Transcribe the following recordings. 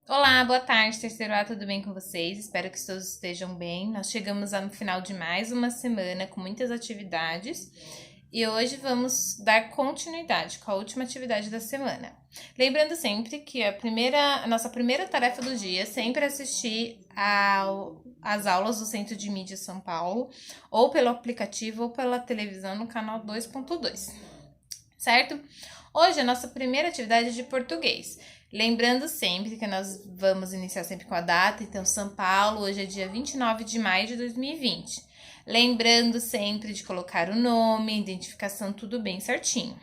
Olá, boa tarde, terceiro A, tudo bem com vocês? Espero que todos estejam bem. Nós chegamos no final de mais uma semana com muitas atividades e hoje vamos dar continuidade com a última atividade da semana. Lembrando sempre que a nossa primeira tarefa do dia é sempre assistir às aulas do Centro de Mídia São Paulo, ou pelo aplicativo ou pela televisão no canal 2.2, certo? Hoje a nossa primeira atividade é de português. Lembrando sempre que nós vamos iniciar sempre com a data, então São Paulo, hoje é dia 29 de maio de 2020. Lembrando sempre de colocar o nome, identificação, tudo bem certinho.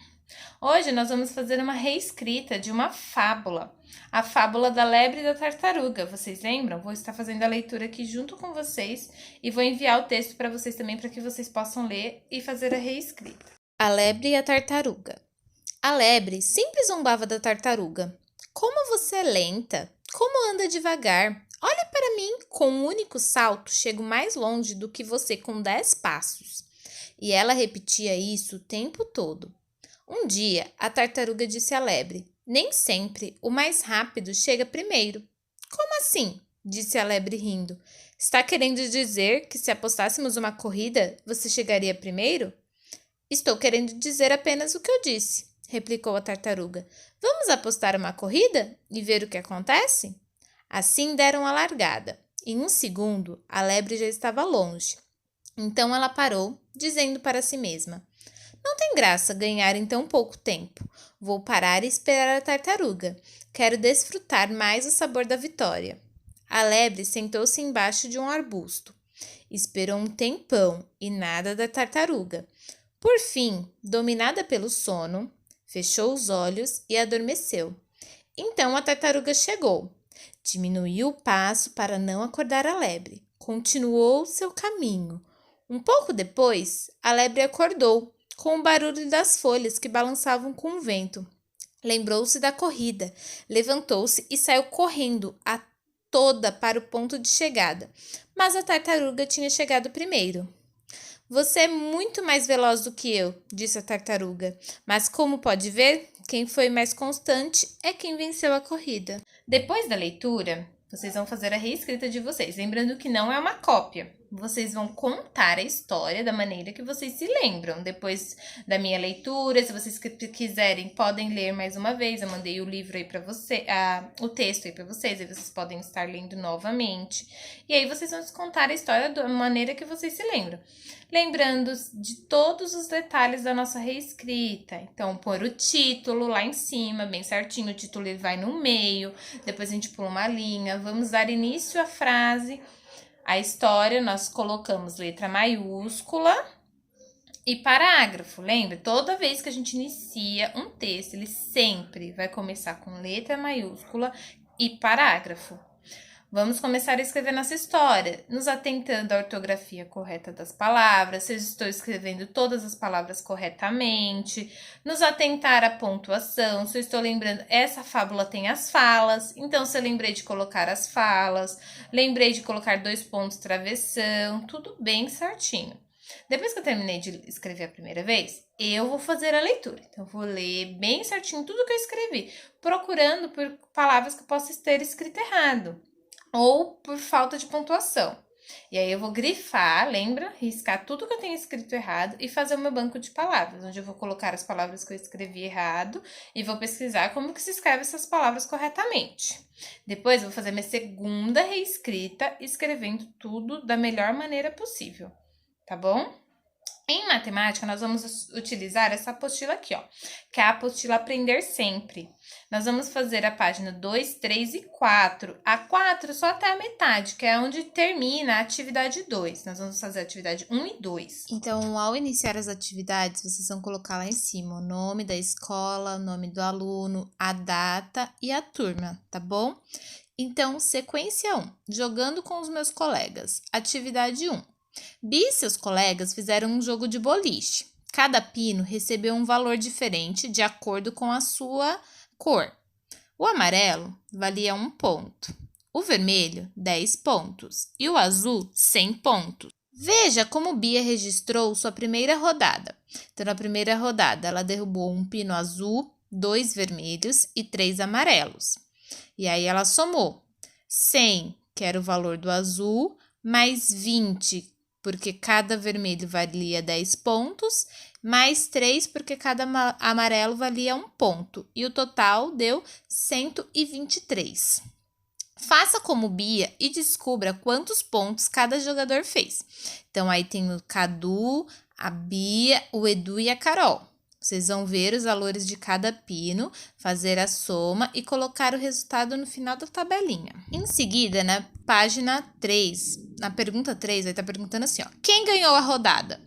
Hoje nós vamos fazer uma reescrita de uma fábula, a fábula da lebre e da tartaruga. Vocês lembram? Vou estar fazendo a leitura aqui junto com vocês e vou enviar o texto para vocês também, para que vocês possam ler e fazer a reescrita. A lebre e a tartaruga. A lebre sempre zombava da tartaruga. Como você é lenta, como anda devagar. Olha para mim, com um único salto chego mais longe do que você com 10 passos. E ela repetia isso o tempo todo. Um dia, a tartaruga disse à lebre: nem sempre o mais rápido chega primeiro. Como assim? Disse a lebre rindo. Está querendo dizer que se apostássemos uma corrida, você chegaria primeiro? Estou querendo dizer apenas o que eu disse, replicou a tartaruga. Vamos apostar uma corrida e ver o que acontece? Assim deram a largada. Em um segundo, a lebre já estava longe. Então ela parou, dizendo para si mesma: não tem graça ganhar em tão pouco tempo. Vou parar e esperar a tartaruga. Quero desfrutar mais o sabor da vitória. A lebre sentou-se embaixo de um arbusto. Esperou um tempão e nada da tartaruga. Por fim, dominada pelo sono, fechou os olhos e adormeceu. Então a tartaruga chegou. Diminuiu o passo para não acordar a lebre. Continuou seu caminho. Um pouco depois, a lebre acordou, com o barulho das folhas que balançavam com o vento. Lembrou-se da corrida, levantou-se e saiu correndo a toda para o ponto de chegada. Mas a tartaruga tinha chegado primeiro. Você é muito mais veloz do que eu, disse a tartaruga, mas como pode ver, quem foi mais constante é quem venceu a corrida. Depois da leitura, vocês vão fazer a reescrita de vocês, lembrando que não é uma cópia. Vocês vão contar a história da maneira que vocês se lembram. Depois da minha leitura, se vocês quiserem, podem ler mais uma vez. Eu mandei o livro aí para você, o texto aí para vocês, aí vocês podem estar lendo novamente. E aí vocês vão contar a história da maneira que vocês se lembram. Lembrando de todos os detalhes da nossa reescrita. Então, pôr o título lá em cima, bem certinho. O título ele vai no meio, depois a gente pula uma linha. Vamos dar início à frase. A história, nós colocamos letra maiúscula e parágrafo. Lembra? Toda vez que a gente inicia um texto, ele sempre vai começar com letra maiúscula e parágrafo. Vamos começar a escrever nossa história, nos atentando à ortografia correta das palavras, se eu estou escrevendo todas as palavras corretamente, nos atentar à pontuação, se eu estou lembrando, essa fábula tem as falas, então se eu lembrei de colocar as falas, lembrei de colocar 2 pontos travessão, tudo bem certinho. Depois que eu terminei de escrever a primeira vez, eu vou fazer a leitura. Então, eu vou ler bem certinho tudo que eu escrevi, procurando por palavras que eu possa ter escrito errado ou por falta de pontuação. E aí eu vou grifar, lembra? Riscar tudo que eu tenho escrito errado e fazer o meu banco de palavras, onde eu vou colocar as palavras que eu escrevi errado e vou pesquisar como que se escreve essas palavras corretamente. Depois eu vou fazer minha segunda reescrita, escrevendo tudo da melhor maneira possível, tá bom? Em matemática, nós vamos utilizar essa apostila aqui, ó, que é a apostila Aprender Sempre. Nós vamos fazer a página 2, 3 e 4. A 4 só até a metade, que é onde termina a atividade 2. Nós vamos fazer a atividade 1 e 2. Então, ao iniciar as atividades, vocês vão colocar lá em cima o nome da escola, o nome do aluno, a data e a turma, tá bom? Então, sequência 1, jogando com os meus colegas. Atividade 1. Bi e seus colegas fizeram um jogo de boliche. Cada pino recebeu um valor diferente de acordo com a sua cor. O amarelo valia 1 ponto, o vermelho 10 pontos e o azul 100 pontos. Veja como Bia registrou sua primeira rodada. Então, na primeira rodada, ela derrubou um pino azul, 2 vermelhos e 3 amarelos. E aí, ela somou 100, que era o valor do azul, mais 20, porque cada vermelho valia 10 pontos, mais 3, porque cada amarelo valia 1 ponto. E o total deu 123. Faça como Bia e descubra quantos pontos cada jogador fez. Então, aí tem o Cadu, a Bia, o Edu e a Carol. Vocês vão ver os valores de cada pino, fazer a soma e colocar o resultado no final da tabelinha. Em seguida, na página 3, na pergunta 3, vai estar perguntando assim, ó, quem ganhou a rodada?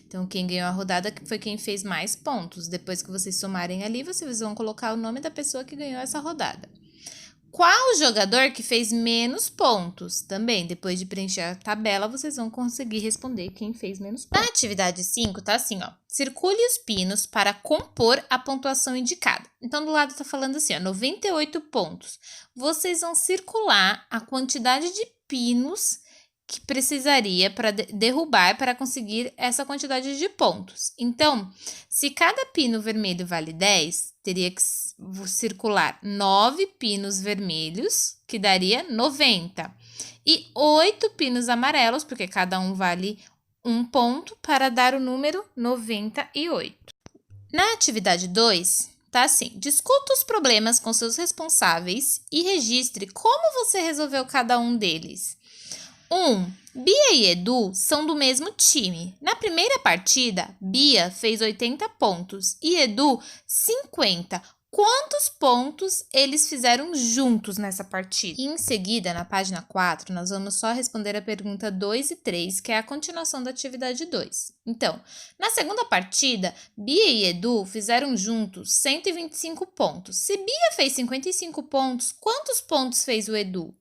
Então, quem ganhou a rodada foi quem fez mais pontos. Depois que vocês somarem ali, vocês vão colocar o nome da pessoa que ganhou essa rodada. Qual jogador que fez menos pontos? Também, depois de preencher a tabela, vocês vão conseguir responder quem fez menos pontos. Na atividade 5, tá assim, ó. Circule os pinos para compor a pontuação indicada. Então, do lado tá falando assim, ó, 98 pontos. Vocês vão circular a quantidade de pinos que precisaria para derrubar para conseguir essa quantidade de pontos. Então, se cada pino vermelho vale 10, teria que circular 9 pinos vermelhos, que daria 90. E 8 pinos amarelos, porque cada um vale 1 ponto, para dar o número 98. Na atividade 2, tá assim, discuta os problemas com seus responsáveis e registre como você resolveu cada um deles. 1. Bia e Edu são do mesmo time. Na primeira partida, Bia fez 80 pontos e Edu 50. Quantos pontos eles fizeram juntos nessa partida? E em seguida, na página 4, nós vamos só responder a pergunta 2 e 3, que é a continuação da atividade 2. Então, na segunda partida, Bia e Edu fizeram juntos 125 pontos. Se Bia fez 55 pontos, quantos pontos fez o Edu?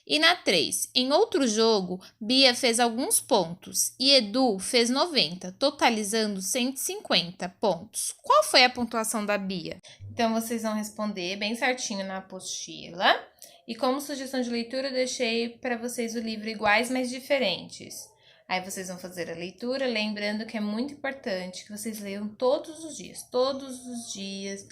E na 3, em outro jogo, Bia fez alguns pontos e Edu fez 90, totalizando 150 pontos. Qual foi a pontuação da Bia? Então, vocês vão responder bem certinho na apostila. E como sugestão de leitura, eu deixei para vocês o livro Iguais, mas Diferentes. Aí vocês vão fazer a leitura, lembrando que é muito importante que vocês leiam todos os dias. Todos os dias,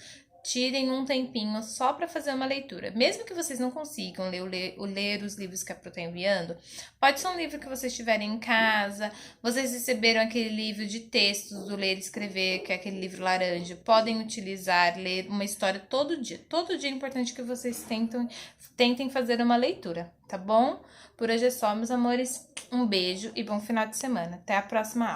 tirem um tempinho só para fazer uma leitura. Mesmo que vocês não consigam ler os livros que a Pro está enviando, pode ser um livro que vocês tiverem em casa, vocês receberam aquele livro de textos do Ler e Escrever, que é aquele livro laranja, podem utilizar, ler uma história todo dia. Todo dia é importante que vocês tentem fazer uma leitura, tá bom? Por hoje é só, meus amores. Um beijo e bom final de semana. Até a próxima aula.